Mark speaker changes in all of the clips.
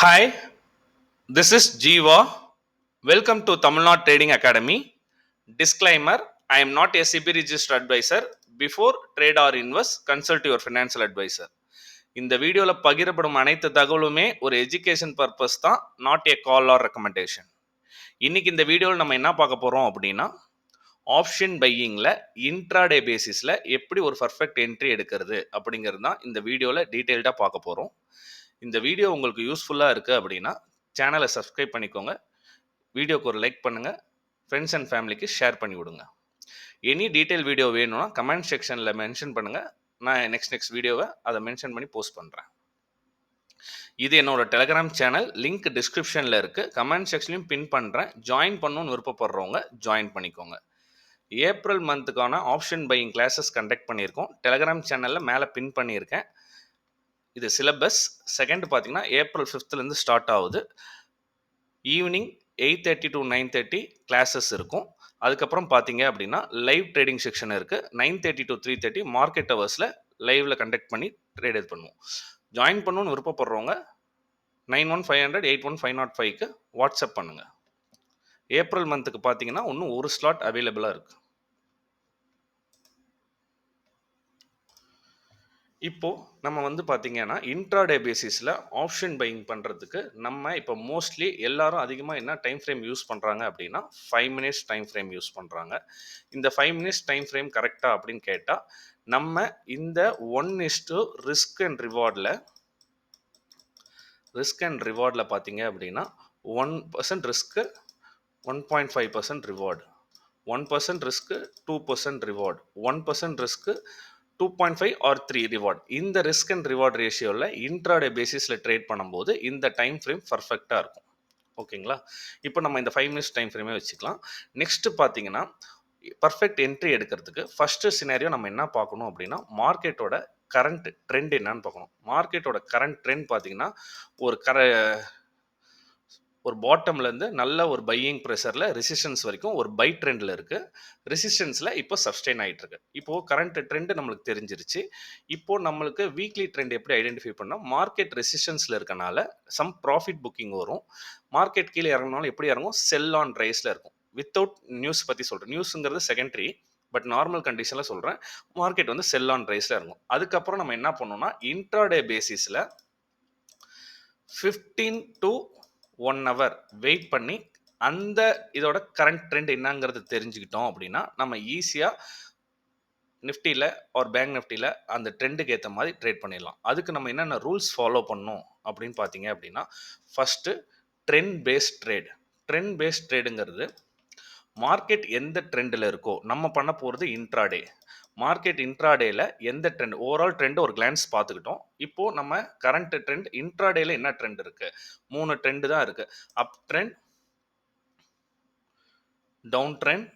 Speaker 1: Hi, this is Jiva. Welcome to Tamil Nadu Trading Academy. Disclaimer: I am not a CB registered advisor. Before trade or invest, consult your financial advisor. இந்த வீடியோவில் பகிரப்படும் அனைத்து தகவலுமே ஒரு education purpose தான், not a call or recommendation. இன்னைக்கு இந்த வீடியோவில் நம்ம என்ன பார்க்க போகிறோம் அப்படின்னா, ஆப்ஷன் பையிங்கில் இன்ட்ராடே பேசிஸில் எப்படி ஒரு பர்ஃபெக்ட் என்ட்ரி எடுக்கிறது அப்படிங்கிறது தான் இந்த வீடியோவில் டீட்டெயில்டாக பார்க்க போகிறோம். இந்த வீடியோ உங்களுக்கு யூஸ்ஃபுல்லாக இருக்குது அப்படின்னா சேனலை சப்ஸ்கிரைப் பண்ணிக்கோங்க, வீடியோக்கு ஒரு லைக் பண்ணுங்கள், ஃப்ரெண்ட்ஸ் அண்ட் ஃபேமிலிக்கு ஷேர் பண்ணி விடுங்க. எனி டீட்டெயில் வீடியோ வேணும்னா கமெண்ட் செக்ஷனில் மென்ஷன் பண்ணுங்கள், நான் நெக்ஸ்ட் வீடியோவை அதை மென்ஷன் பண்ணி போஸ்ட் பண்ணுறேன். இது என்னோட டெலிகிராம் சேனல், லிங்க் டிஸ்கிரிப்ஷனில் இருக்குது, கமெண்ட் செக்ஷன்லையும் பின் பண்ணுறேன். ஜாயின் பண்ணணும்னு விருப்பப்படுறவங்க ஜாயின் பண்ணிக்கோங்க. ஏப்ரல் மந்த்துக்கான ஆப்ஷன் பையிங் கிளாஸஸ் கண்டக்ட் பண்ணியிருக்கோம், டெலிகிராம் சேனலில் மேலே பின் பண்ணியிருக்கேன். இது சிலபஸ். செகண்ட் பார்த்தீங்கன்னா ஏப்ரல் 5th ஸ்டார்ட் ஆகுது. ஈவினிங் 8:30 to 9:30 கிளாஸஸ் இருக்கும். அதுக்கப்புறம் பார்த்தீங்க அப்படின்னா லைவ் ட்ரேடிங் செக்ஷன் இருக்குது. 9:30 to 3:30 மார்க்கெட் ஹவர்ஸில் லைவில் கண்டக்ட் பண்ணி ட்ரேட் இது பண்ணுவோம். ஜாயின் பண்ணணும்னு விருப்பப்படுறவங்க 9150081505க்கு வாட்ஸ்அப் பண்ணுங்கள். ஏப்ரல் மந்த்துக்கு பார்த்தீங்கன்னா இன்னும் ஒரு ஸ்லாட் அவைலபிளாக இருக்குது. இப்போது நம்ம பார்த்தீங்கன்னா இன்ட்ராடே பேசிஸில் ஆப்ஷன் பையிங் பண்ணுறதுக்கு நம்ம இப்போ மோஸ்ட்லி எல்லாரும் அதிகமாக என்ன டைம் ஃப்ரேம் யூஸ் பண்ணுறாங்க அப்படின்னா 5 minutes டைம் ஃப்ரேம் யூஸ் பண்ணுறாங்க. இந்த 5 minutes டைம் ஃப்ரேம் கரெக்டாக அப்படின்னு கேட்டால் நம்ம இந்த 1:, ரிஸ்க் அண்ட் ரிவார்டில் பார்த்தீங்க அப்படின்னா 1% risk, 1.5% reward, 1% risk, 2% reward, 1% risk, 2.5 or 3 reward. இந்த ரிஸ்க் அண்ட் ரிவார்ட் ரேஷியோவில் இன்ட்ராடே பேசிஸில் ட்ரேட் பண்ணும்போது இந்த டைம் ஃப்ரேம் பர்ஃபெக்டாக இருக்கும். ஓகேங்களா? இப்போ நம்ம இந்த 5 minutes டைம் ஃப்ரேமே வச்சுக்கலாம். நெக்ஸ்ட் பார்த்தீங்கன்னா பர்ஃபெக்ட் என்ட்ரி எடுக்கிறதுக்கு ஃபஸ்ட்டு சினாரியோ நம்ம என்ன பார்க்கணும் அப்படின்னா, மார்க்கெட்டோட கரண்ட் ட்ரெண்ட் என்னன்னு பார்க்கணும். மார்க்கெட்டோட கரண்ட் ட்ரெண்ட் பார்த்தீங்கன்னா ஒரு பாட்டம்லேருந்து நல்ல ஒரு பையிங் ப்ரெஷரில் ரெசிஸ்டன்ஸ் வரைக்கும் ஒரு பை ட்ரெண்டில் இருக்குது. ரெசிஸ்டன்ஸில் இப்போ சஸ்டெயின் ஆகிட்டு இருக்கு. இப்போது கரண்ட் ட்ரெண்டு நம்மளுக்கு தெரிஞ்சிருச்சு. இப்போது நம்மளுக்கு வீக்லி ட்ரெண்ட் எப்படி ஐடென்டிஃபை பண்ணால், மார்க்கெட் ரெசிஸ்டன்ஸில் இருக்கனால சம் ப்ராஃபிட் புக்கிங் வரும். மார்க்கெட் கீழே இறங்கினாலும் எப்படி இறங்கும், செல் ஆன் ரைஸில் இருக்கும். வித்தவுட் நியூஸ் பற்றி சொல்கிறேன், நியூஸுங்கிறது செகண்டரி, பட் நார்மல் கண்டிஷனில் சொல்கிறேன். மார்க்கெட் செல் ஆன் ரைஸில் இறங்கும். அதுக்கப்புறம் நம்ம என்ன பண்ணோம்னா இன்ட்ராடே பேசிஸில் 15 to 1 hour வெயிட் பண்ணி அந்த இதோட கரண்ட் ட்ரெண்ட் என்னங்கிறது தெரிஞ்சுக்கிட்டோம் அப்படின்னா நம்ம ஈஸியாக நிஃப்டியில் ஒரு பேங்க் நிஃப்டியில் அந்த ட்ரெண்டுக்கு ஏற்ற மாதிரி ட்ரேட் பண்ணிடலாம். அதுக்கு நம்ம என்னென்ன ரூல்ஸ் ஃபாலோ பண்ணணும் அப்படின்னு பார்த்தீங்க அப்படின்னா, ஃபஸ்ட்டு ட்ரெண்ட் பேஸ்ட் ட்ரேடுங்கிறது மார்க்கெட் எந்த ட்ரெண்டில் இருக்கோ நம்ம பண்ண போகிறது இன்ட்ராடே. மார்க்கெட் இன்ட்ராடேல எந்த ட்ரெண்ட், ஓவரால் ட்ரெண்ட் ஒரு கிளான்ஸ் பார்த்துக்கிட்டோம். இப்போது நம்ம கரண்ட் ட்ரெண்ட் இன்ட்ராடேல என்ன ட்ரெண்ட் இருக்குது, 3 ட்ரெண்டு தான் இருக்குது. அப் ட்ரெண்ட், டவுன் ட்ரெண்ட்,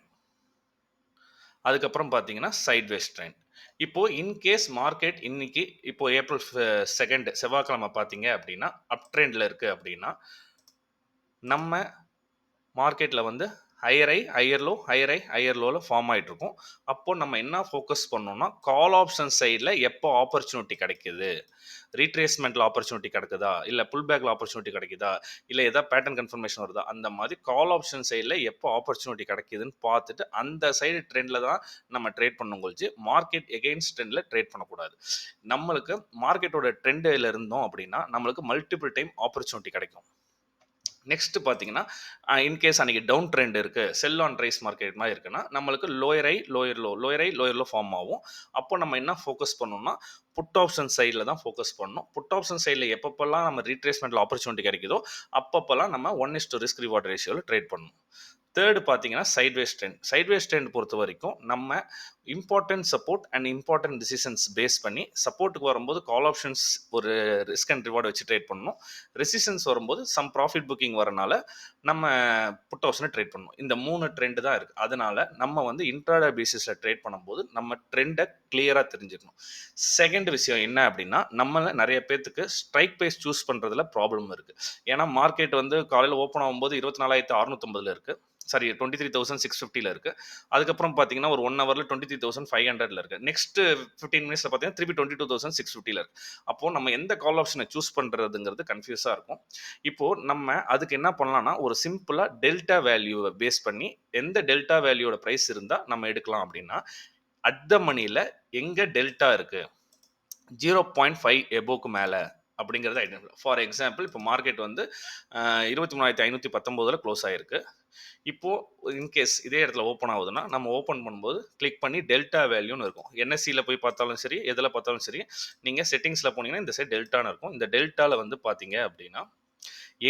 Speaker 1: அதுக்கப்புறம் பார்த்தீங்கன்னா சைட்வேஸ் ட்ரெண்ட். இப்போது இன்கேஸ் மார்க்கெட் இன்னைக்கு இப்போது ஏப்ரல் 2 செவ்வாய்க்கிழமை பார்த்தீங்க அப்படின்னா அப் ட்ரெண்டில் இருக்குது அப்படின்னா நம்ம மார்க்கெட்டில் ஹையர் லோவில் ஃபார்ம் ஆகிட்டு இருக்கும். அப்போ நம்ம என்ன ஃபோக்கஸ் பண்ணோம்னா, கால் ஆப்ஷன் சைடில் எப்போ ஆப்பர்ச்சுனிட்டி கிடைக்குது, ரீட்ரேஸ்மெண்ட்டில் ஆப்பர்ச்சுனிட்டி கிடைக்குதா, இல்லை புல் பேக்கில் ஆப்பர்ச்சுனிட்டி கிடைக்குதா, இல்லை ஏதாவது பேட்டர்ன் கன்ஃபர்மேஷன் வருதா, அந்த மாதிரி கால் ஆப்ஷன் சைடில் எப்போ ஆப்பர்ச்சுனிட்டி கிடைக்குதுன்னு பார்த்துட்டு அந்த சைடு ட்ரெண்டில் தான் நம்ம ட்ரேட் பண்ணணும் கொள்ச்சு. மார்க்கெட் எகெயின்ஸ்ட் ட்ரெண்டில் ட்ரேட் பண்ணக்கூடாது. நம்மளுக்கு மார்க்கெட்டோட ட்ரெண்டில் இருந்தோம் அப்படின்னா நம்மளுக்கு மல்டிபிள் டைம் ஆப்பர்ச்சுனிட்டி கிடைக்கும். நெக்ஸ்ட் பார்த்தீங்கன்னா இன்கேஸ் அன்றைக்கி டவுன் ட்ரெண்ட் இருக்குது, செல் ஆன் ரைஸ் மார்க்கெட் மாதிரி இருக்குன்னா நம்மளுக்கு லோயர் லோ ஃபார்ம் ஆகும். அப்போ நம்ம என்ன ஃபோக்கஸ் பண்ணணும்னா புட் ஆப்ஷன் சைடில் தான் ஃபோக்கஸ் பண்ணணும். புட் ஆப்ஷன் சைடில் எப்பப்பெல்லாம் நம்ம ரீட்ரேஸ்மெண்ட்டில் ஆப்பர்ச்சுனிட்டி கிடைக்குதோ அப்பப்பெல்லாம் நம்ம 1:, ரிஸ்க் ரிவார்ட் ரேஷியோவில் ட்ரேட் பண்ணணும். தேர்டு பார்த்தீங்கன்னா சைட்வேஸ் ட்ரெண்ட் பொறுத்த வரைக்கும் நம்ம important support and important decisions base பண்ணி, சப்போர்ட்டுக்கு வரும்போது கால் ஆப்ஷன்ஸ் ஒரு ரிஸ்க் அண்ட் ரிவார்டு வச்சு ட்ரேட் பண்ணணும். ரெசிஸ்டன்ஸ் வரும்போது சம் ப்ராஃபிட் புக்கிங் வரனால நம்ம புட் ஆப்ஷனை ட்ரேட் பண்ணணும். இந்த 3 ட்ரெண்டு தான் இருக்குது. அதனால நம்ம இன்ட்ராடே பேசிஸில் ட்ரேட் பண்ணும்போது நம்ம ட்ரெண்டை கிளியராக தெரிஞ்சுக்கணும். செகண்ட் விஷயம் என்ன அப்படின்னா, நம்மள நிறைய பேர்த்துக்கு ஸ்ட்ரைக் ப்ரைஸ் சூஸ் பண்ணுறதுல ப்ராப்ளம் இருக்குது. ஏன்னா மார்க்கெட் காலையில் ஓப்பன் ஆகும்போது 24,650 இருக்குது, சாரி 23,650 இருக்குது. அதுக்கப்புறம் பார்த்தீங்கன்னா ஒரு 1 ஹவரில் 23,650 23,500ல இருக்கு. நெக்ஸ்ட் 15 மினிட்ஸ்ல பார்த்தீங்கன்னா திருப்பி 22,650ல இருக்கு. அப்போ நம்ம எந்த கால் ஆப்ஷனை சூஸ் பண்றதுங்கிறது கன்ஃபியூஸா இருக்கும். இப்போ நம்ம அதுக்கு என்ன பண்ணலாம்னா ஒரு சிம்பிளா டெல்டா வேல்யூவை பேஸ் பண்ணி எந்த டெல்டா வேல்யூவோட பிரைஸ் இருந்தா நம்ம எடுக்கலாம் அப்படின்னா அட் த மணில எங்க டெல்டா இருக்கு 0.5 எபோக்கு மேல அப்படிங்கிறத ஐடென்டிஃபை. ஃபார் எக்ஸாம்பிள் இப்போ மார்க்கெட் வந்து 23,519ல க்ளோஸ் ஆயிருக்கு. இப்போ இன்கேஸ் இதே இடத்துல ஓப்பன் ஆகுதுன்னா நம்ம ஓப்பன் பண்ணும்போது கிளிக் பண்ணி டெல்டா வேல்யூன்னு இருக்கும். என்எஸ்சியில் போய் பார்த்தாலும் சரி எதில் பார்த்தாலும் சரி நீங்கள் செட்டிங்ஸில் போனீங்கன்னா இந்த சைட் டெல்டான்னு இருக்கும். இந்த டெல்டாவில் வந்து பார்த்தீங்க அப்படின்னா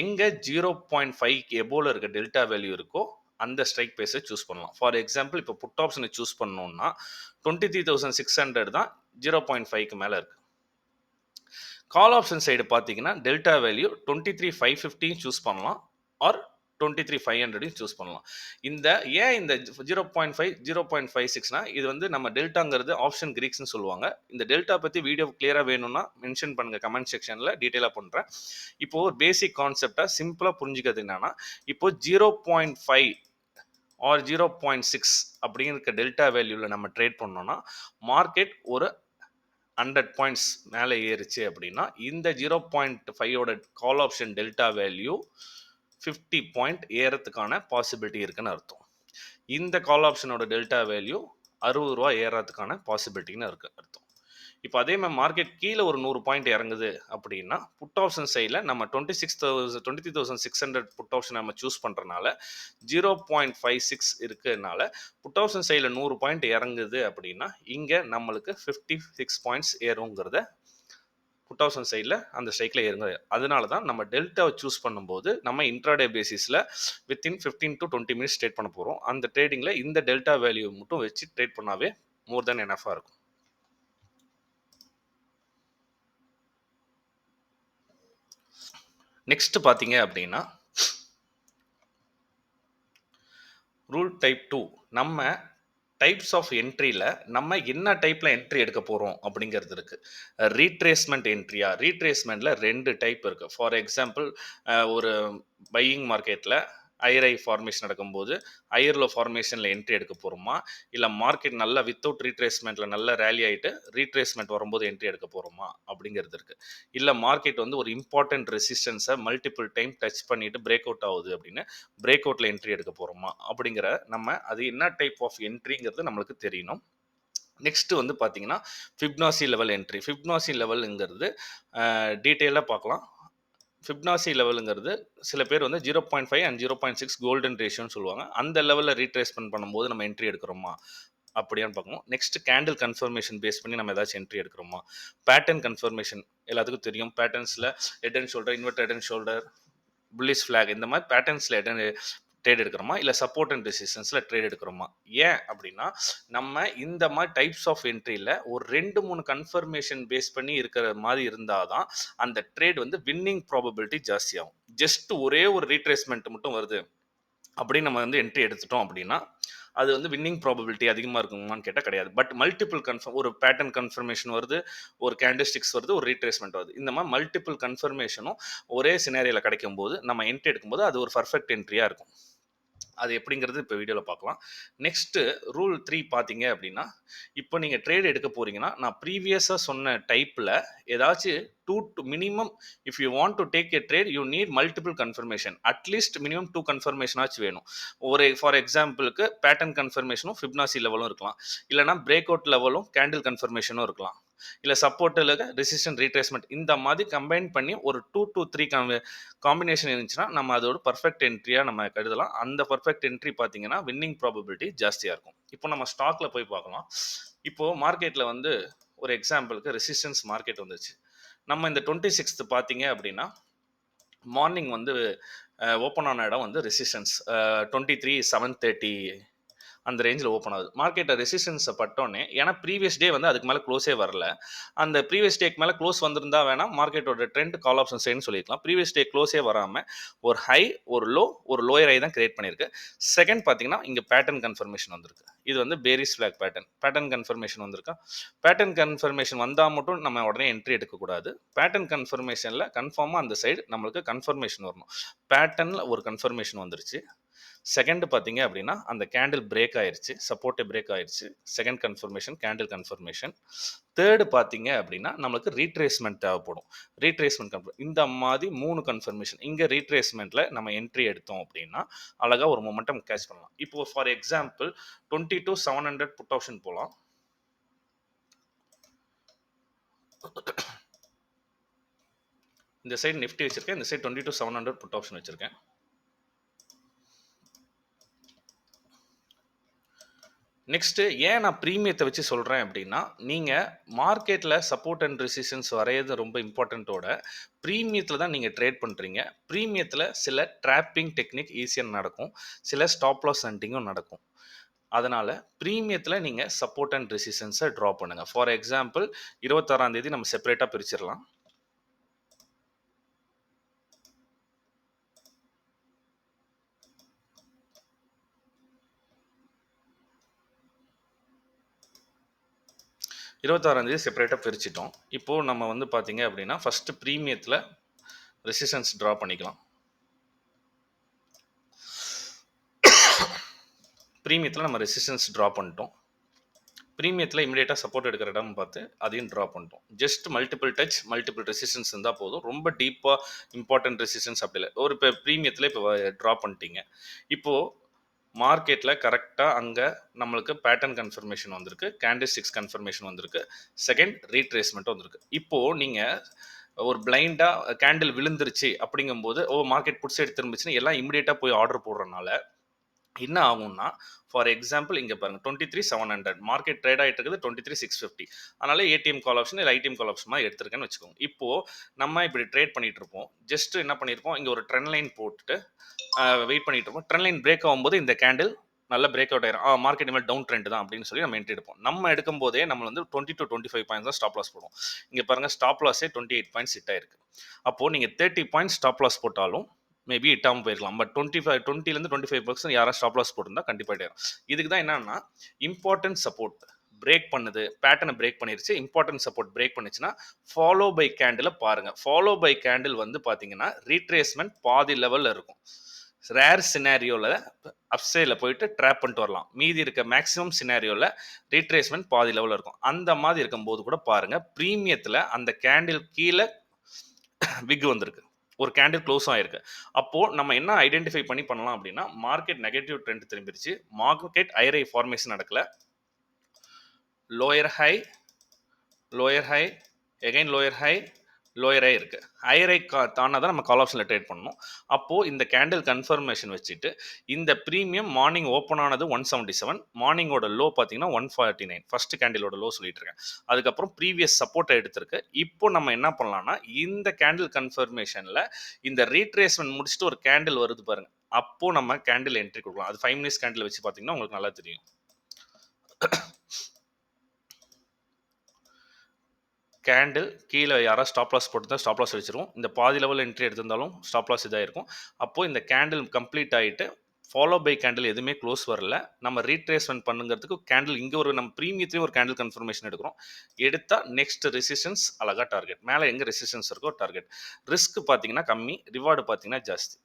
Speaker 1: எங்கே 0.5 எபோவில் இருக்க டெல்டா வேல்யூ இருக்கோ அந்த ஸ்ட்ரைக் பேஸை சூஸ் பண்ணலாம். ஃபார் எக்ஸாம்பிள் இப்போ புட் ஆப்ஷனை சூஸ் பண்ணோம்னா 23,600 தான் 0.5க்கு மேலே இருக்கு. கால் ஆப்ஷன் சைடு பார்த்தீங்கன்னா டெல்டா வேல்யூ 23,550 சூஸ் பண்ணலாம் ஆர் 23,500 சூஸ் பண்ணலாம். ஏன் இந்த 0.5 0.56னா இது வந்து நம்ம டெல்டாங்கிறது ஆப்ஷன் கிரீக்ஸ்னு சொல்லுவாங்க. இந்த டெல்டா பற்றி வீடியோ கிளியராக வேணும்னா மென்ஷன் பண்ணுங்க கமெண்ட் செக்ஷனில் டீட்டெயிலாக பண்ணுறேன். இப்போ ஒரு பேசிக் கான்செப்டாக சிம்பிளாக புரிஞ்சுக்கிறது என்னன்னா இப்போ 0.5 ஆர் 0.6 அப்படிங்கிற டெல்டா வேல்யூவில் நம்ம ட்ரேட் பண்ணோம்னா மார்க்கெட் ஒரு 100 பாயிண்ட்ஸ் மேலே ஏறிச்சு அப்படின்னா இந்த 0.5ஓட call option delta value 50 point ஏறத்துக்கான பாசிபிலிட்டி இருக்குன்னு அர்த்தம். இந்த கால் ஆப்ஷனோட டெல்டா வேல்யூ 60 ரூபா ஏறதுக்கான பாசிபிலிட்டின்னு இருக்கு அர்த்தம். இப்போ அதே மாதிரி மார்க்கெட் கீழே ஒரு 100 பாயிண்ட் இறங்குது அப்படின்னா புட் ஆப்ஷன் சைடில் நம்ம 23,600 புட் ஆப்ஷன் நம்ம சூஸ் பண்ணுறதுனால 0.56 இருக்குனால புட் ஆப்ஷன் சைடில் 100 பாயிண்ட் இறங்குது அப்படின்னா இங்கே நம்மளுக்கு 56 பாயிண்ட்ஸ் ஏறுங்கிறத புட் ஆப்ஷன் சைடில் அந்த ஸ்ட்ரைக்கில் ஏறுங்க. அதனால தான் நம்ம டெல்டாவை சூஸ் பண்ணும்போது நம்ம இன்ட்ராடே பேசிஸில் வித்தின் 15 to 20 மினிட்ஸ் ட்ரேட் பண்ண போகிறோம். அந்த ட்ரேடிங்கில் இந்த டெல்டா வேல்யூ மட்டும் வச்சு ட்ரேட் பண்ணாவே மோர் தென் எனஃபாக இருக்கும். நெக்ஸ்ட் பார்த்தீங்க அப்படின்னா ரூல் டைப் 2 நம்ம டைப்ஸ் ஆஃப் என்ட்ரியில் நம்ம என்ன டைப்பில் என்ட்ரி எடுக்க போகிறோம் அப்படிங்கிறது இருக்குது. ரீட்ரேஸ்மெண்ட் என்ட்ரியா, ரீட்ரேஸ்மெண்ட்டில் 2 டைப் இருக்குது. ஃபார் எக்ஸாம்பிள் ஒரு பையிங் மார்க்கெட்டில் ஐரை ஃபார்மேஷன் நடக்கும்போது ஐயர்லோ ஃபார்மேஷனில் என்ட்ரி எடுக்க போகிறோமா, இல்லை மார்க்கெட் நல்லா வித்தவுட் ரீட்ரேஸ்மெண்ட்டில் நல்லா ரேலி ஆகிட்டு ரீட்ரேஸ்மெண்ட் வரும்போது என்ட்ரி எடுக்க போகிறோமா அப்படிங்கிறது இருக்குது. இல்லை மார்க்கெட் வந்து ஒரு இம்பார்ட்டன்ட் ரெசிஸ்டன்ஸை மல்டிபிள் டைம் டச் பண்ணிவிட்டு பிரேக் அவுட் ஆகுது அப்படின்னு பிரேக் அவுட்டில் என்ட்ரி எடுக்க போகிறோமா அப்படிங்கிற நம்ம அது என்ன டைப் ஆஃப் என்ட்ரிங்கிறது நம்மளுக்கு தெரியணும். நெக்ஸ்ட் வந்து பார்த்தீங்கன்னா ஃபிப்னாசி லெவல் என்ட்ரி. ஃபிப்னாசி லெவலுங்கிறது டீட்டெயிலாக பார்க்கலாம். ஃபிப்னாசி லெவலுங்கிறது சில பேர் வந்து 0.5 அண்ட் 0.6 கோல்டன் ரேஷியோன்னு சொல்லுவாங்க. அந்த லெவலில் ரீட்ரேஸ்மெண்ட் பண்ணும்போது நம்ம என்ட்ரி எடுக்கிறோமா அப்படியான்னு பார்க்கணும். நெக்ஸ்ட் கேண்டில் கன்ஃபர்மேஷன் பேஸ் பண்ணி நம்ம ஏதாச்சும் என்ட்ரி எடுக்கிறோமா. பேட்டர்ன் கன்ஃபர்மேஷன் எல்லாத்துக்கும் தெரியும். பேட்டர்ன்ஸில் head and shoulder, invert head and shoulder, bullish flag இந்த மாதிரி பேட்டர்ன்ஸில் ட்ரேட் எடுக்கிறோமா, இல்லை சப்போர்ட் அண்ட் ரெசிஸ்டன்ஸில் ட்ரேட் எடுக்கிறோமா. ஏன் அப்படின்னா நம்ம இந்த மாதிரி டைப்ஸ் ஆஃப் என்ட்ரியில் ஒரு 2-3 கன்ஃபர்மேஷன் பேஸ் பண்ணி இருக்கிற மாதிரி இருந்தால் தான் அந்த ட்ரேட் வந்து வின்னிங் ப்ராபபிலிட்டி ஜாஸ்தியாகும். ஜஸ்ட் ஒரே ஒரு ரீட்ரேஸ்மெண்ட் மட்டும் வருது அப்படின்னு நம்ம வந்து என்ட்ரி எடுத்துட்டோம் அப்படின்னா அது வந்து வின்னிங் ப்ராபபிலிட்டி அதிகமாக இருக்குமான்னு கேட்டால் கிடையாது. பட் மல்டிபிள் ஒரு பேட்டர்ன் கன்ஃபர்மேஷன் வருது, ஒரு கேண்டில்ஸ்டிக்ஸ் வருது, ஒரு ரீட்ரேஸ்மெண்ட் வருது. இந்த மாதிரி மல்டிபிள் கன்ஃபர்மேஷனும் ஒரே சினாரியில் கிடைக்கும் போது நம்ம என்ட்ரி எடுக்கும்போது அது ஒரு பர்ஃபெக்ட் என்ட்ரியாக இருக்கும். அது எப்படிங்கிறது இப்போ வீடியோவில் பார்க்கலாம். நெக்ஸ்ட்டு ரூல் 3 பார்த்தீங்க அப்படின்னா இப்போ நீங்கள் ட்ரேட் எடுக்க போகிறீங்கன்னா நான் ப்ரீவியஸாக சொன்ன டைப்பில் ஏதாச்சும் minimum if you want to take a trade you need multiple confirmation. At least minimum 2 கன்ஃபர்மேஷனாச்சும் வேணும். ஃபார் எக்ஸாம்பிளுக்கு பேட்டர்ன் கன்ஃபர்மேஷனும் ஃபிப்னாசி லெவலும் இருக்கலாம், இல்லைனா பிரேக் அவுட் லெவலும் கேண்டில் கன்ஃபர்மேஷனும் இருக்கலாம், இல்லை சப்போர்ட்டில் ரெசிஸ்டன்ட் ரீட்ரேஸ்மெண்ட் இந்த மாதிரி கம்பைன் பண்ணி ஒரு 2 to 3 காம்பினேஷன் இருந்துச்சுன்னா நம்ம அதோட பர்ஃபெக்ட் என்ட்ரியாக நம்ம கருதலாம். அந்த பர்ஃபெக்ட் என்ட்ரி பார்த்தீங்கன்னா வின்னிங் ப்ராபபிலிட்டி ஜாஸ்தியாக இருக்கும். இப்போ நம்ம ஸ்டாக்ல போய் பார்க்கலாம். இப்போது மார்க்கெட்டில் வந்து ஒரு எக்ஸாம்பிளுக்கு ரெசிஸ்டன்ஸ் மார்க்கெட் வந்துச்சு. நம்ம இந்த 26th பார்த்தீங்க அப்படின்னா மார்னிங் வந்து ஓப்பன் ஆன இடம் வந்து ரெசிஸ்டன்ஸ் 23,730 அந்த ரேஞ்சில் ஓப்பன் ஆகுது. மார்க்கெட்டை ரெசிஸ்டன்ஸை பட்டோன்னே ஏன்னா ப்ரீவியஸ் டே வந்து அதுக்கு மேலே க்ளோஸே வரல. அந்த ப்ரீவியஸ் டேக்கு மேலே க்ளோஸ் வந்திருந்தா வேணால் மார்க்கெட்டோட ட்ரெண்ட் கால் ஆப்ஷன் சைடுன்னு சொல்லிக்கலாம். ப்ரீவியஸ் டே க்ளோஸே வராமல் ஒரு ஹை ஒரு லோ ஒரு லோயர் ஹை தான் கிரியேட் பண்ணியிருக்கு. செகண்ட் பார்த்தீங்கன்னா இங்கே பேட்டர்ன் கன்ஃபர்மேஷன் வந்திருக்கு. இது வந்து பேரிஸ் ஃபிளாக் பேட்டர்ன் கன்ஃபர்மேஷன் வந்திருக்கா. பேட்டர்ன் கன்ஃபர்மேஷன் வந்தால் மட்டும் நம்ம உடனே என்ட்ரி எடுக்கக்கூடாது. பேட்டர்ன் கன்ஃபர்மேஷனில் கன்ஃபார்மாக அந்த சைடு நம்மளுக்கு கன்ஃபர்மேஷன் வரணும். பேட்டர்னில் ஒரு கன்ஃபர்மேஷன் வந்துருச்சு, செகண்ட் பார்த்தீங்க அப்படின்னா அந்த கேண்டில் பிரேக் ஆயிருச்சு, சப்போர்ட்டே பிரேக் ஆயிருச்சு. Second confirmation candle confirmation. Third பார்த்தீங்க அப்படின்னா நம்மளுக்கு ரீட்ரேஸ்மெண்ட் தேவைப்படும். ரீட்ரேஸ்மெண்ட் இந்த மாதிரி 3 கன்ஃபர்மேஷன். இங்க ரீட்ரேஸ்மெண்ட்ல நம்ம என்ட்ரி எடுத்தோம் அப்படின்னா அழகா ஒரு மொமெண்டம் கேட்ச் பண்ணலாம். இப்போ ஃபார் எக்ஸாம்பிள் 22,700 புட் ஆப்ஷன் போலாம். இந்த சைடு நிஃப்டி வச்சிருக்கேன், இந்த சைடு 22,700 புட் ஆப்ஷன் வச்சிருக்கேன். நெக்ஸ்ட் ஏன் நான் பிரீமியத்தை வச்சு சொல்றேன் அப்படின்னா, நீங்க மார்க்கெட்ல சப்போர்ட் அண்ட் ரெசிஸ்டன்ஸ் வரையறது ரொம்ப இம்பார்ட்டன்ட்டோட பிரீமியத்துல தான் நீங்க ட்ரேட் பண்றீங்க. பிரீமியத்துல சில ட்ராப்பிங் டெக்னிக் ஈஸியா நடக்கும். சில ஸ்டாப் லாஸ் ஹண்டிங்கும் நடக்கும். அதனால பிரீமியத்துல நீங்க சப்போர்ட் அண்ட் ரெசிஸ்டன்ஸை ட்ரா பண்ணுங்க. ஃபார் எக்ஸாம்பிள் 26ஆம் தேதி நம்ம செப்பரேட்டா பிரிச்சிடலாம். தேதி செப்பரேட்டாக பிரிச்சிட்டோம். இப்போது நம்ம வந்து பார்த்தீங்க அப்படின்னா ஃபஸ்ட்டு ப்ரீமியத்தில் ரெசிஸ்டன்ஸ் ட்ரா பண்ணிக்கலாம். ப்ரீமியத்தில் நம்ம ரெசிஸ்டன்ஸ் ட்ரா பண்ணிட்டோம். ப்ரீமியத்தில் இமீடியட்டாக சப்போர்ட் எடுக்கிற இடம் பார்த்து அதையும் ட்ரா பண்ணிட்டோம். Just multiple touch multiple resistance இருந்தால் போதும். ரொம்ப டீப்பாக இம்பார்ட்டன்ட் ரெசிஸ்டன்ஸ் அப்படி இல்லை. ஒரு இப்போ ப்ரீமியத்தில் இப்போ ட்ரா பண்ணிட்டீங்க. இப்போது மார்க்கெட்டில் கரெக்டாக அங்கே நம்மளுக்கு பேட்டர்ன் கன்ஃபர்மேஷன் வந்திருக்கு, கேண்டில்ஸ்டிக்ஸ் கன்ஃபர்மேஷன் வந்திருக்கு, செகண்ட் ரீட்ரேஸ்மெண்ட் வந்திருக்கு. இப்போது நீங்கள் ஒரு பிளைண்டாக கேண்டில் விழுந்துருச்சு அப்படிங்கும்போது மார்க்கெட் புட் சைடு திரும்பிச்சுன்னு எல்லாம் இமீடியட்டாக போய் ஆர்டர் போடுறதுனால என்ன ஆகும்னா, ஃபார் எக்ஸாம்பிள் இங்கே பாருங்க 23,700 மார்க்கெட் ட்ரேட் ஆகிட்டு இருக்குது 23,650. அதனால ஏடிஎம் கால் ஆப்ஷன் இல்லை ஐடிஎம் கால் ஆப்ஷன் மாதிரி எடுத்திருக்கேன்னு வச்சுக்கோங்க. இப்போது நம்ம இப்படி ட்ரேட் பண்ணிட்டு இருப்போம். ஜஸ்ட் என்ன பண்ணியிருப்போம், இங்கே ஒரு ட்ரெண்ட் லைன் போட்டுட்டு வெயிட் பண்ணிட்டு இருப்போம். ட்ரெண்ட் லைன் பிரேக் ஆகும்போது இந்த கேண்டில் நல்ல பிரேக் அவுட் ஆயிரும். மார்க்கெட் இனிமேல் டவுன் ட்ரெண்ட் தான் அப்படின்னு சொல்லி நம்ம என்ட்ரி எடுப்போம். நம்ம எடுக்கும் போதே நம்ம வந்து 20 to 25 பாயிண்ட்ஸ் தான் ஸ்டாப் லாஸ் போடுவோம். இங்கே பாருங்க ஸ்டாப் லாஸே 28 பாயிண்ட்ஸ் ஹிட் ஆயிருக்கு. அப்போது நீங்கள் 30 பாயிண்ட்ஸ் ஸ்டாப் லாஸ் போட்டாலும் மேபி இட்டாமல் போயிருக்கலாம். பட் 20லேருந்து 25% யாராவது ஸ்டாப் லாஸ் போட்டிருந்தா கண்டிப்பாக இட்டாயிரும். இதுக்கு தான் என்னன்னா இம்பார்ட்டன்ட் சப்போர்ட் பிரேக் பண்ணுது, பேட்டர்னை பிரேக் பண்ணிருச்சு, இம்பார்ட்டன்ட் சப்போர்ட் பிரேக் பண்ணுச்சுன்னா ஃபாலோ பை கேண்டில் பாருங்க. ஃபாலோ பை கேண்டில் வந்து பார்த்தீங்கன்னா ரீட்ரேஸ்மெண்ட் பாதி லெவலில் இருக்கும். ரேர் சினாரியோவில் அப்சைடில் போயிட்டு ட்ராப் பண்ணிட்டு வரலாம். மீதி இருக்க மேக்ஸிமம் சினாரியோவில் ரீட்ரேஸ்மெண்ட் பாதி லெவலில் இருக்கும். அந்த மாதிரி இருக்கும்போது கூட பாருங்கள் ப்ரீமியத்தில் அந்த கேண்டில் கீழே விக் வந்திருக்கு, ஒரு கேண்டில் க்ளோஸ் ஆயிருக்கு. அப்போது நம்ம என்ன ஐடென்டிஃபை பண்ணலாம் அப்படின்னா மார்க்கெட் நெகட்டிவ் ட்ரெண்ட் திரும்பிடுச்சு, மார்க்கெட் ஐரை ஃபார்மேஷன் நடக்கல, lower high lower high again lower high lower high இருக்குது. ஹையரை தானா தான் நம்ம கால் ஆப்ஷனில் ட்ரேட் பண்ணணும். அப்போது இந்த கேண்டில் கன்ஃபர்மேஷன் வச்சுட்டு இந்த ப்ரீமியம் மார்னிங் ஓப்பன் ஆனது 177, மார்னிங்கோட லோ பார்த்தீங்கன்னா 149, ஃபர்ஸ்ட் கேண்டிலோட லோ சொல்லிட்டு இருக்கேன். அதுக்கப்புறம் ப்ரீவியஸ் சப்போர்ட்டை எடுத்திருக்கு. இப்போ நம்ம என்ன பண்ணலாம்னா இந்த கேண்டில் கன்ஃபர்மேஷனில் இந்த ரீட்ரேஸ்மெண்ட் முடிச்சுட்டு ஒரு கேண்டில் வருது பாருங்க, அப்போது நம்ம கேண்டில் என்ட்ரி கொடுக்கலாம். அது 5 மினிட்ஸ் கேண்டில் வச்சு பார்த்தீங்கன்னா உங்களுக்கு நல்லா தெரியும். கேண்டில் கீழே யாராவது ஸ்டாப் லாஸ் போட்டு ஸ்டாப் லாஸ் வச்சிருவோம். இந்த பாதி லெவல் என்ட்ரி எடுத்திருந்தாலும் ஸ்டாப் லாஸ் இதாக இருக்கும். அப்போது இந்த கேண்டில் கம்ப்ளீட் ஆகிட்டு ஃபாலோ பை கேண்டில் எதுவுமே க்ளோஸ் வரல, நம்ம ரீட்ரேஸ்மெண்ட் பண்ணுங்கிறதுக்கு கேண்டில் இங்கே ஒரு நம்ம ப்ரீமியத்துலேயும் ஒரு கேண்டில் கன்ஃபர்மேஷன் எடுக்கிறோம். எடுத்தால் நெக்ஸ்ட் ரெசிஸ்டன்ஸ் அழகாக டார்கெட், மேலே எங்கே ரெசிஸ்டன்ஸ் இருக்கோ டார்கெட். ரிஸ்க் பார்த்தீங்கன்னா கம்மி, ரிவார்டு பார்த்தீங்கன்னா ஜாஸ்தி.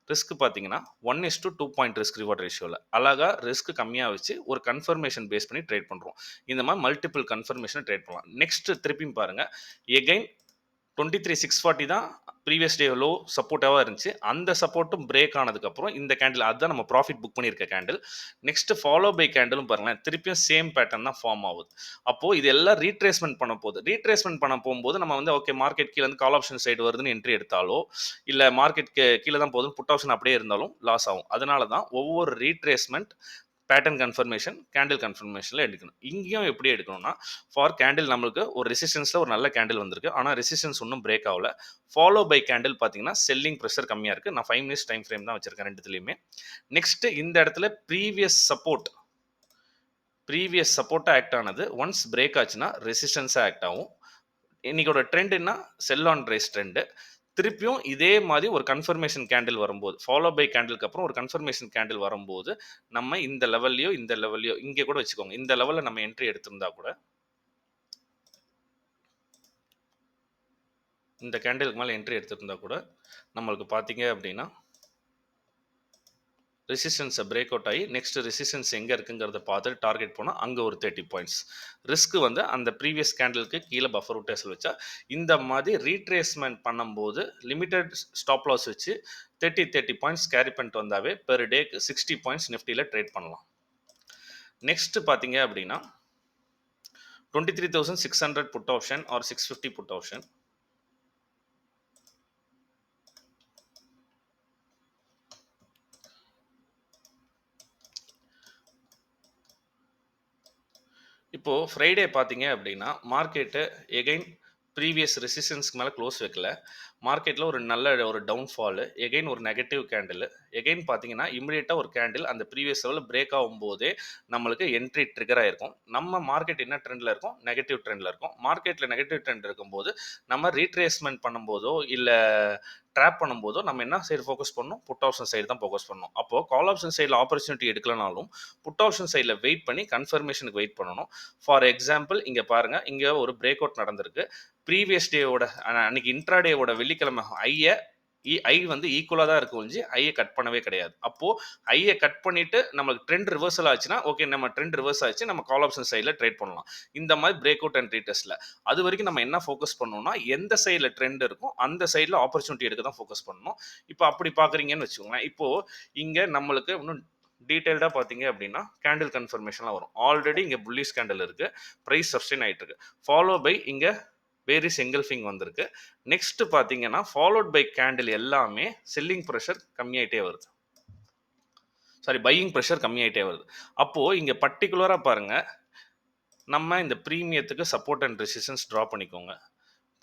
Speaker 1: ரிஸ்க் பார்த்தீங்கன்னா 1:2 பாயிண்ட் ரிஸ்க் ரிவார்ட் ரேஷியோவில் அழகாக ரிஸ்க் கம்மியாக வச்சு ஒரு கன்ஃபர்மேஷன் பேஸ் பண்ணி ட்ரேட் பண்ணுறோம். இந்த மாதிரி மல்டிபிள் கன்ஃபர்மேஷனை ட்ரேட் பண்ணலாம். நெக்ஸ்ட் திருப்பியும் பாருங்கள், எகைன் 23,640 தான் ப்ரீவியஸ் டே லோ சப்போர்ட்டாக இருந்துச்சு. அந்த சப்போர்ட்டும் பிரேக் ஆனதுக்கப்புறம் இந்த கேண்டில் அதுதான் நம்ம ப்ராஃபிட் புக் பண்ணியிருக்க கேண்டில். நெக்ஸ்ட் ஃபாலோ பை கேண்டிலும் பாருங்களேன், திருப்பியும் சேம் பேட்டர்ன் தான் ஃபார்ம் ஆகுது. அப்போது இது எல்லாம் ரீட்ரேஸ்மெண்ட் பண்ண போகுது. ரீட்ரேஸ்மெண்ட் பண்ண போகும்போது நம்ம வந்து ஓகே மார்க்கெட் கீழே வந்து கால் ஆப்ஷன் சைடு வருதுன்னு என்ட்ரி எடுத்தாலோ இல்லை மார்க்கெட் கீழே தான் போகுதுன்னு புட் ஆப்ஷன் அப்படியே இருந்தாலும் லாஸ் ஆகும். அதனால தான் ஒவ்வொரு ரீட்ரேஸ்மெண்ட் பேட்டர்ன் கன்ஃபர்மேஷன் கேண்டில் கன்ஃபர்மேஷனில் எடுக்கணும். இங்கேயும் எப்படி எடுக்கணும்னா ஃபார் கேண்டில் நம்மளுக்கு ஒரு ரெசிஸ்டன்ஸில் ஒரு நல்ல கேண்டில் வந்திருக்கு, ஆனால் ரெசிஸ்டன்ஸ் ஒன்றும் பிரேக் ஆகல. ஃபாலோ பை கேண்டில் பார்த்தீங்கன்னா செல்லிங் ப்ரெஷர் கம்மியாக இருக்குது. நான் 5 மினிட்ஸ் டைம் ஃப்ரேம் தான் வச்சிருக்கேன் ரெண்டுத்துலையுமே. நெக்ஸ்ட் இந்த இடத்துல ப்ரீவியஸ் சப்போர்ட்டாக ஆக்ட் ஆனது ஒன்ஸ் பிரேக் ஆச்சுன்னா ரெசிஸ்டன்ஸாக ஆக்ட் ஆகும். இன்னைக்கோட ட்ரெண்ட் என்ன, செல் ஆன் ரைஸ் ட்ரெண்டு. திருப்பியும் இதே மாதிரி ஒரு கன்ஃபர்மேஷன் கேண்டில் வரும்போது ஃபாலோ பை கேண்டிலுக்கு அப்புறம் ஒரு கன்ஃபர்மேஷன் கேண்டில் வரும்போது நம்ம இந்த லெவல்லையோ இங்கே கூட வச்சுக்கோங்க, இந்த லெவலில் நம்ம என்ட்ரி எடுத்திருந்தா கூட இந்த கேண்டிலுக்கு மேலே என்ட்ரி எடுத்திருந்தா கூட நம்மளுக்கு பார்த்தீங்க அப்படின்னா ரெசிஸ்டன்ஸை பிரேக் அவுட் ஆகி நெக்ஸ்ட் ரெசிஸ்டன்ஸ் எங்கே இருக்குங்கிறத பார்த்துட்டு டார்கெட் போனால் அங்கே ஒரு 30 பாயிண்ட்ஸ் ரிஸ்க் வந்து அந்த ப்ரீவியஸ் கேண்டலுக்கு கீழே பஃபர் விட்டேசல் வச்சா இந்த மாதிரி ரீட்ரேஸ்மெண்ட் பண்ணும்போது லிமிடெட் ஸ்டாப் லாஸ் வச்சு 30 பாயிண்ட்ஸ் கேரி பண்ணிட்டு வந்தாவே பெர் டேக்கு 60 பாயிண்ட்ஸ் நிஃப்டியில் ட்ரேட் பண்ணலாம். நெக்ஸ்ட் பார்த்தீங்க அப்படின்னா 23,600 put option or 650 put option. இப்போது ஃப்ரைடே பார்த்தீங்க அப்படின்னா மார்க்கெட்டு எகைன் ப்ரீவியஸ் ரெசிஸ்டன்ஸ்க்கு மேலே க்ளோஸ் வைக்கல. மார்க்கெட்டில் ஒரு நல்ல ஒரு டவுன்ஃபாலு, எகைன் ஒரு நெகட்டிவ் கேண்டில், எகைன் பார்த்தீங்கன்னா இமிடியேட்டாக ஒரு கேண்டில் அந்த ப்ரீவியஸ் லெவலில் பிரேக் ஆகும்போதே நம்மளுக்கு என்ட்ரி ட்ரிகர் ஆகிருக்கும். நம்ம மார்க்கெட் என்ன ட்ரெண்டில் இருக்கும்? நெகட்டிவ் ட்ரெண்டில் இருக்கும். மார்க்கெட்டில் நெகட்டிவ் ட்ரெண்ட் இருக்கும்போது நம்ம ரீட்ரேஸ்மெண்ட் பண்ணும்போதோ இல்லை ட்ராப் பண்ணும்போதோ நம்ம என்ன சைடு ஃபோக்கஸ் பண்ணணும்? புட் ஆப்ஷன் சைடு தான் ஃபோக்கஸ் பண்ணணும். அப்போது கால் ஆப்ஷன் சைடில் ஆப்பர்ச்சுனிட்டி எடுக்கலனாலும் புட் ஆப்ஷன் சைடில் வெயிட் பண்ணி கன்ஃபர்மேஷனுக்கு வெயிட் பண்ணணும். ஃபார் எக்ஸாம்பிள் இங்கே பாருங்கள், இங்கே ஒரு பிரேக் அவுட் நடந்திருக்கு. ப்ரீவியஸ் டேவோட அன்னைக்கு இன்ட்ராடேவோட வெள்ளிக்கிழமை ஐ வந்து ஈக்குவலாக தான் இருக்கும் ஒழிஞ்சு ஐயை கட் பண்ணவே கிடையாது. அப்போது ஐயை கட் பண்ணிவிட்டு நம்மளுக்கு ட்ரெண்ட் ரிவர்சல் ஆச்சுன்னா ஓகே, நம்ம ட்ரெண்ட் ரிவர்ஸ் ஆச்சு, நம்ம கால் ஆப்ஷன் சைடில் ட்ரேட் பண்ணலாம். இந்த மாதிரி பிரேக் அவுட் அண்ட் ரீடெஸ்ட்டில் அது வரைக்கும் நம்ம என்ன ஃபோக்கஸ் பண்ணணும்னா எந்த சைடில் ட்ரெண்ட் இருக்கும் அந்த சைடில் ஆப்பர்ச்சுனிட்டி எடுக்க தான் ஃபோக்கஸ் பண்ணணும். இப்போ அப்படி பார்க்குறீங்கன்னு வச்சுக்கோங்களேன். இப்போது இங்கே நம்மளுக்கு இன்னும் டீட்டெயில்டாக பார்த்தீங்க அப்படின்னா கேண்டில் கன்ஃபர்மேஷன்லாம் வரும். ஆல்ரெடி இங்கே புல்லிஷ் கேண்டில் இருக்குது, ப்ரைஸ் சஸ்டெயின் ஆகிட்டு இருக்கு. ஃபாலோ பை இங்கே பேரிஷ் எங்கல்ஃபிங் வந்திருக்கு. நெக்ஸ்ட் பார்த்தீங்கன்னா ஃபாலோட் பை கேண்டில் எல்லாமே செல்லிங் ப்ரெஷர் கம்மியாயிட்டே வருது, பையிங் ப்ரெஷர் கம்மியாயிட்டே வருது. அப்போது இங்கே பர்டிகுலராக பாருங்கள், நம்ம இந்த ப்ரீமியத்துக்கு சப்போர்ட் அண்ட் ரெசிஸ்டன்ஸ் ட்ரா பண்ணிக்கோங்க.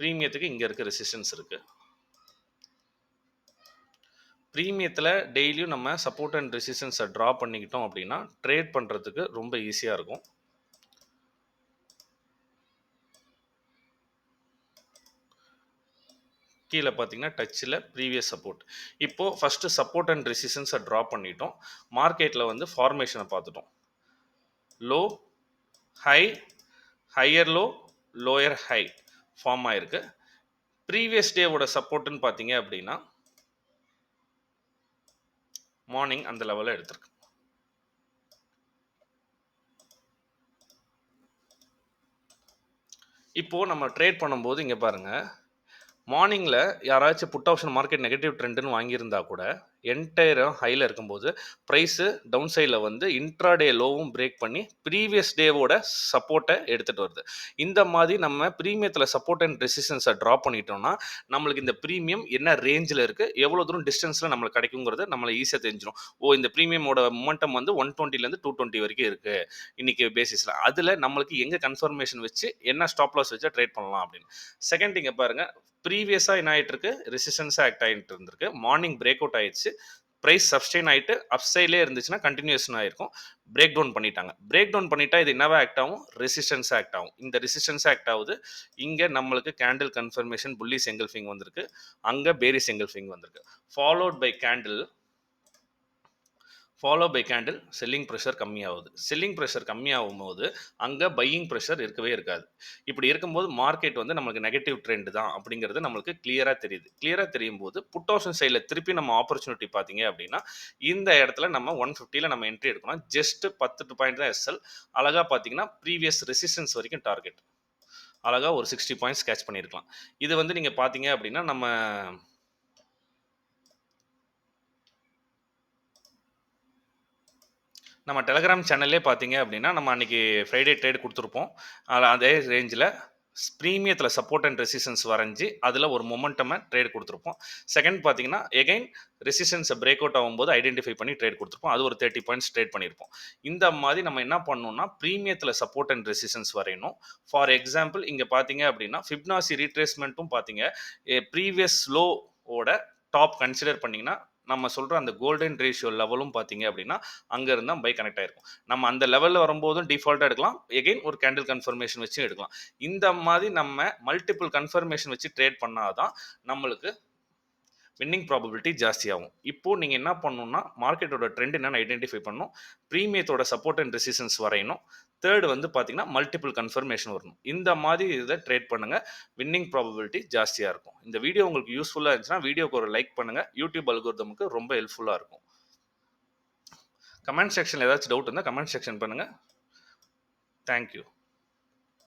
Speaker 1: ப்ரீமியத்துக்கு இங்கே இருக்க ரெசிஸ்டன்ஸ் இருக்குது. ப்ரீமியத்தில் டெய்லியும் நம்ம சப்போர்ட் அண்ட் ரெசிஸ்டன்ஸை ட்ரா பண்ணிக்கிட்டோம் அப்படின்னா ட்ரேட் பண்ணுறதுக்கு ரொம்ப ஈஸியாக இருக்கும். கீழே பார்த்தீங்கன்னா டச்சில் ப்ரீவியஸ் சப்போர்ட். இப்போது ஃபஸ்ட்டு சப்போர்ட் அண்ட் ரெசிஸ்டன்ஸை ட்ரா பண்ணிட்டோம். மார்க்கெட்டில் வந்து ஃபார்மேஷனை பார்த்துட்டோம். Low high, higher low, lower high form ஆகிருக்கு. ப்ரீவியஸ் டேவோட சப்போர்ட்டுன்னு பார்த்தீங்க அப்படின்னா மார்னிங் அந்த லெவலில் எடுத்திருக்கு. இப்போது நம்ம ட்ரேட் பண்ணும்போது இங்கே பாருங்கள், மார்னிங்கில் யாராச்சும் புட் ஆப்ஷன் மார்க்கெட் நெகட்டிவ் ட்ரெண்டுன்னு வாங்கியிருந்தா கூட என்டையரும் ஹையில் இருக்கும்போது ப்ரைஸு டவுன் சைடில் வந்து இன்ட்ராடே லோவும் பிரேக் பண்ணி ப்ரீவியஸ் டேவோட சப்போர்ட்டை எடுத்துகிட்டு வருது. இந்த மாதிரி நம்ம ப்ரீமியத்தில் சப்போர்ட் அண்ட் ரெசிஸ்டன்ஸை ட்ரா பண்ணிட்டோம்னா நம்மளுக்கு இந்த ப்ரீமியம் என்ன ரேஞ்சில் இருக்குது, எவ்வளோ தூரம் டிஸ்டன்ஸில் நம்மளுக்கு கிடைக்குங்கிறது நம்மளை ஈஸியாக தெரிஞ்சிடும். இந்த ப்ரீமியமோட மொமெண்டம் வந்து 120லேருந்து 220 வரைக்கும் இருக்குது இன்றைக்கி பேசிஸில். அதில் நம்மளுக்கு எங்கே கன்ஃபர்மேஷன் வச்சு என்ன ஸ்டாப் லாஸ் வச்சா ட்ரேட் பண்ணலாம் அப்படின்னு. செகண்ட் இங்கே பாருங்கள், ப்ரீவியஸாக என்ன ஆகிட்டு இருக்கு, ரெசிஸ்டன்ஸாக ஆக்ட் ஆகிட்டு இருந்திருக்கு. மார்னிங் பிரேக் அவுட் ஆயிடுச்சு, ப்ரைஸ் சப்ஸ்டெயின் ஆகிட்டு அப் சைட்லேயே இருந்துச்சுன்னா கண்டினியூஷன் ஆகிருக்கும். பிரேக் டவுன் பண்ணிட்டாங்க. பிரேக் டவுன் பண்ணிட்டா இது என்னவா ஆக்ட் ஆகும்? ரெசிஸ்டன்ஸ் ஆக்ட் ஆகும். இந்த ரெசிஸ்டன்ஸ் ஆக்ட் ஆகுது. இங்கே நம்மளுக்கு கேண்டில் கன்ஃபர்மேஷன் புல்லிஷ் எங்கல்ஃபிங் வந்திருக்கு, அங்கே பேரிஷ் எங்கல்ஃபிங் வந்திருக்கு. Followed by candle selling pressure கம்மியாகுது. செல்லிங் ப்ரெஷர் கம்மியாகும் போது அங்கே பையிங் ப்ரெஷர் இருக்கவே இருக்காது. இப்படி இருக்கும்போது மார்க்கெட் வந்து நம்மளுக்கு நெகட்டிவ் ட்ரெண்ட் தான் அப்படிங்கிறது நம்மளுக்கு கிளியராக தெரியுது. கிளியராக தெரியும் போது புட் ஆப்ஷன் சைடில் திருப்பி நம்ம ஆப்பர்ச்சுனிட்டி பார்த்தீங்க அப்படின்னா இந்த இடத்துல நம்ம 150 நம்ம என்ட்ரி எடுக்கணும். ஜஸ்ட் 10 பாயிண்ட் தான் எஸ்எல். அழகாக பார்த்தீங்கன்னா ப்ரீவியஸ் ரெசிஸ்டன்ஸ் வரைக்கும் டார்கெட் அழகாக ஒரு 60 பாயிண்ட்ஸ் கேட்ச் பண்ணியிருக்கலாம். இது வந்து நீங்கள் பார்த்தீங்க அப்படின்னா நம்ம டெலகிராம் சேனல்லே பார்த்தீங்க அப்படின்னா நம்ம அன்றைக்கி ஃப்ரைடே ட்ரேட் கொடுத்துருப்போம். அதே ரேஞ்சில் ப்ரீமியத்தில் சப்போர்ட் அண்ட் ரெசிஸ்டன்ஸ் வரைஞ்சி அதில் ஒரு மொமெண்டமை ட்ரேட் கொடுத்துருப்போம். செகண்ட் பார்த்தீங்கன்னா எகைன் ரெசிஸ்டன்ஸை பிரேக் அவுட் ஆகும்போது ஐடென்டிஃபை பண்ணி ட்ரேட் கொடுத்துருப்போம். அது ஒரு 30 பாயிண்ட்ஸ் ட்ரேட் பண்ணியிருப்போம். இந்த மாதிரி நம்ம என்ன பண்ணணும்னா ப்ரீமியத்தில் சப்போர்ட் அண்ட் ரெசிஸ்டன்ஸ் வரையணும். ஃபார் எக்ஸாம்பிள் இங்கே பார்த்தீங்க அப்படின்னா ஃபிப்னாசி ரீட்ரேஸ்மெண்ட்டும் பார்த்தீங்க ப்ரீவியஸ் லோவோட டாப் கன்சிடர் பண்ணிங்கன்னா நம்ம சொல்கிற அந்த கோல்டன் ரேஷியோ லெவலும் பார்த்தீங்க அப்படின்னா அங்கே இருந்தால் பை கனெக்ட் ஆகிருக்கும். நம்ம அந்த லெவலில் வரும்போதும் டிஃபால்ட்டாக எடுக்கலாம், எகெயின் ஒரு கேண்டில் கன்ஃபர்மேஷன் வச்சு எடுக்கலாம். இந்த மாதிரி நம்ம மல்டிபிள் கன்ஃபர்மேஷன் வச்சு ட்ரேட் பண்ணாதான் நம்மளுக்கு வின்னிங் ப்ராபபிலிட்டி ஜாஸ்தியாகும். இப்போது நீங்கள் என்ன பண்ணணும்னா மார்க்கெட்டோட ட்ரெண்ட் என்னென்னு ஐடென்டிஃபை பண்ணணும், ப்ரீமியத்தோட சப்போர்ட் அண்ட் ரெசிஸ்டன்ஸ் வரையணும். தேர்டு வந்து பார்த்தீங்கன்னா மல்டிபிள் கன்ஃபர்மேஷன் வரணும். இந்த மாதிரி இதை ட்ரேட் பண்ணுங்கள், வின்னிங் ப்ராபபிலிட்டி ஜாஸ்தியாக இருக்கும். இந்த வீடியோ உங்களுக்கு யூஸ்ஃபுல்லாக இருந்துச்சுன்னா வீடியோக்கு ஒரு லைக் பண்ணுங்கள். யூடியூப் அல்கோரிதமுக்கு ரொம்ப ஹெல்ப்ஃபுல்லாக இருக்கும். கமெண்ட் செக்ஷன்ல ஏதாச்சும் டவுட் இருந்தா கமெண்ட் செக்ஷன் பண்ணுங்க. Thank you.